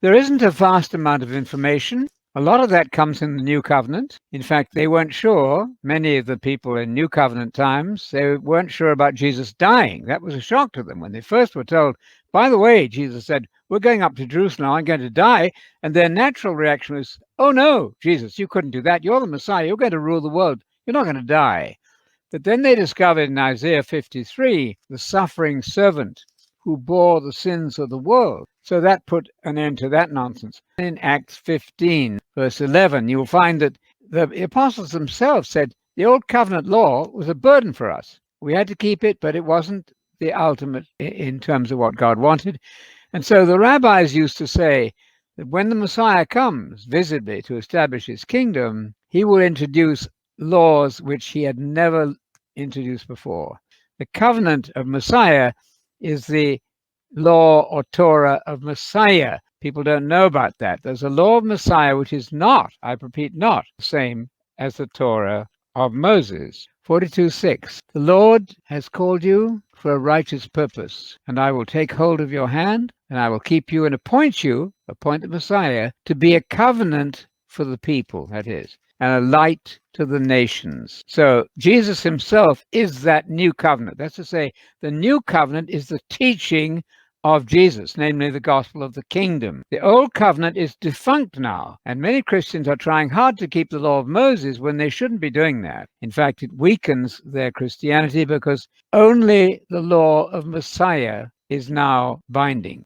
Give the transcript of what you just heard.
There isn't a vast amount of information. A lot of that comes in the New Covenant. In fact, they weren't sure, many of the people in New Covenant times, they weren't sure about Jesus dying. That was a shock to them when they first were told, by the way, Jesus said, we're going up to Jerusalem, I'm going to die. And their natural reaction was, oh no, Jesus, you couldn't do that. You're the Messiah. You're going to rule the world. You're not going to die. But then they discovered in Isaiah 53, the suffering servant who bore the sins of the world. So that put an end to that nonsense. In Acts 15, verse 11, you'll find that the apostles themselves said the old covenant law was a burden for us. We had to keep it, but it wasn't the ultimate in terms of what God wanted. And so the rabbis used to say that when the Messiah comes visibly to establish his kingdom, he will introduce laws which he had never introduced before. The covenant of Messiah is the law or Torah of Messiah. People don't know about that. There's a law of Messiah which is not, I repeat, not the same as the Torah of Moses. 42:6. The Lord has called you for a righteous purpose, and I will take hold of your hand, and I will keep you and appoint the Messiah, to be a covenant for the people, that is, and a light to the nations. So Jesus himself is that new covenant. That's to say, the new covenant is the teaching of Jesus, namely the gospel of the kingdom. The old covenant is defunct now, and many Christians are trying hard to keep the law of Moses when they shouldn't be doing that. In fact, it weakens their Christianity because only the law of Messiah is now binding.